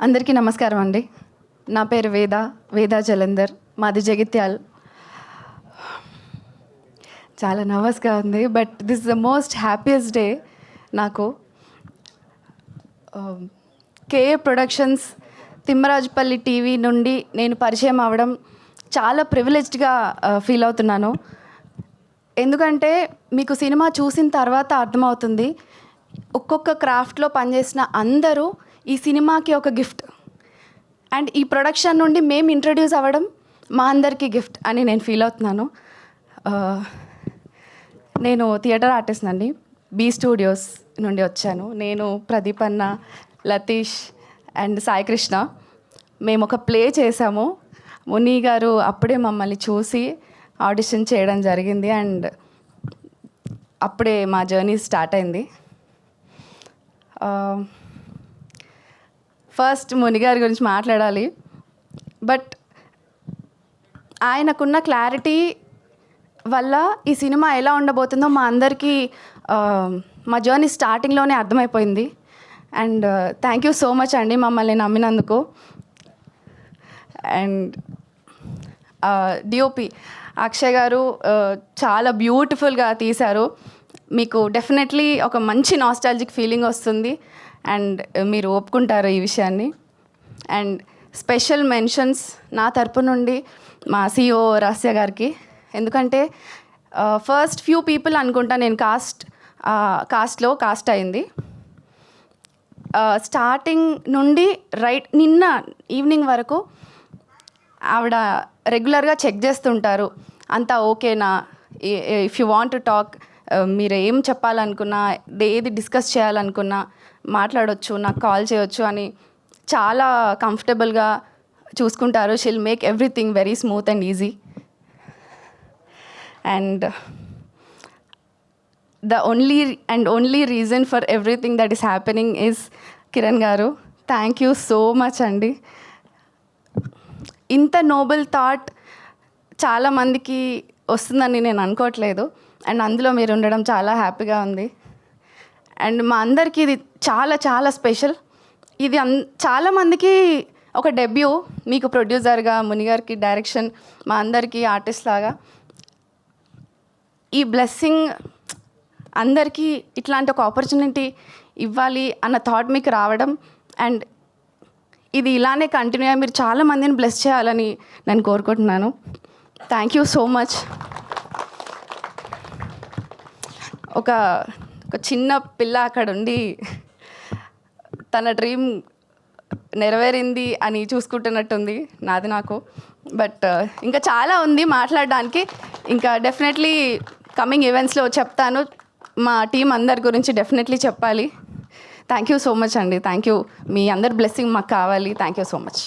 అందరికీ నమస్కారం అండి. నా పేరు వేద జలంధర్, మాది జగిత్యాల్. చాలా నర్వస్గా ఉంది, but this is the most happiest day నాకు. కేఏ ప్రొడక్షన్స్ తిమ్మరాజుపల్లి టీవీ నుండి నేను పరిచయం అవ్వడం చాలా ప్రివిలేజ్డ్గా ఫీల్ అవుతున్నాను. ఎందుకంటే మీకు సినిమా చూసిన తర్వాత అర్థమవుతుంది, ఒక్కొక్క క్రాఫ్ట్లో పనిచేసిన అందరూ ఈ సినిమాకి ఒక గిఫ్ట్, అండ్ ఈ ప్రొడక్షన్ నుండి మేము ఇంట్రడ్యూస్ అవ్వడం మా అందరికీ గిఫ్ట్ అని నేను ఫీల్ అవుతున్నాను. నేను థియేటర్ ఆర్టిస్ట్ అండి, బీ స్టూడియోస్ నుండి వచ్చాను. నేను ప్రదీప్ అన్న, లతీష్ అండ్ సాయి కృష్ణ మేము ఒక ప్లే చేసాము. ముని గారు అప్పుడే మమ్మల్ని చూసి ఆడిషన్ చేయడం జరిగింది, అండ్ అప్పుడే మా జర్నీ స్టార్ట్ అయింది. ఫస్ట్ ముని గారి గురించి మాట్లాడాలి, బట్ ఆయనకున్న క్లారిటీ వల్ల ఈ సినిమా ఎలా ఉండబోతుందో మా అందరికీ మా జర్నీ స్టార్టింగ్లోనే అర్థమైపోయింది. And thank you so much అండి మమ్మల్ని నమ్మినందుకు. అండ్ డిఓపి అక్షయ్ గారు చాలా బ్యూటిఫుల్గా తీశారు. మీకు డెఫినెట్లీ ఒక మంచి నాస్టాలజిక్ ఫీలింగ్ వస్తుంది, అండ్ మీరు ఒప్పుకుంటారు ఈ విషయాన్ని. అండ్ స్పెషల్ మెన్షన్స్ నా తరపు నుండి మా సిఇఓ రహస్య గారికి. ఎందుకంటే ఫస్ట్ ఫ్యూ పీపుల్ అనుకుంటా నేను కాస్ట్లో కాస్ట్ అయింది. స్టార్టింగ్ నుండి నిన్న ఈవినింగ్ వరకు ఆవిడ రెగ్యులర్గా చెక్ చేస్తుంటారు, అంతా ఓకేనా, if you want to talk, మీరు ఏం చెప్పాలనుకున్నా, ఏది డిస్కస్ చేయాలనుకున్నా మాట్లాడవచ్చు, నాకు కాల్ చేయొచ్చు అని చాలా కంఫర్టబుల్గా చూసుకుంటారు. She'll make everything very smooth and easy. And the only reason for everything that is happening is Kiran గారు. థ్యాంక్ యూ సో మచ్ అండి. ఇంత నోబెల్ థాట్ చాలామందికి వస్తుందని నేను అనుకోవట్లేదు, అండ్ అందులో మీరు ఉండడం చాలా హ్యాపీగా ఉంది. అండ్ మా అందరికీ ఇది చాలా చాలా స్పెషల్. ఇది చాలామందికి ఒక డెబ్యూ, మీకు ప్రొడ్యూసర్గా, మునిగారికి డైరెక్షన్, మా అందరికీ ఆర్టిస్ట్ లాగా. ఈ బ్లెస్సింగ్ అందరికీ ఇట్లాంటి ఒక ఆపర్చునిటీ ఇవ్వాలి అన్న థాట్ మీకు రావడం, అండ్ ఇది ఇలానే కంటిన్యూ అయ్యి మీరు చాలామందిని బ్లెస్ చేయాలని నేను కోరుకుంటున్నాను. Thank you so much. ఒక చిన్న పిల్ల అక్కడ ఉండి తన డ్రీమ్ నెరవేరింది అని చూసుకుంటున్నట్టుంది నాది నాకు. బట్ ఇంకా చాలా ఉంది మాట్లాడడానికి. ఇంకా డెఫినెట్లీ కమింగ్ ఈవెంట్స్లో చెప్తాను. మా టీం అందరి గురించి డెఫినెట్లీ చెప్పాలి. థ్యాంక్ యూ సో మచ్ అండి. Thank you. మీ అందరి బ్లెస్సింగ్ మాకు కావాలి. Thank you so much.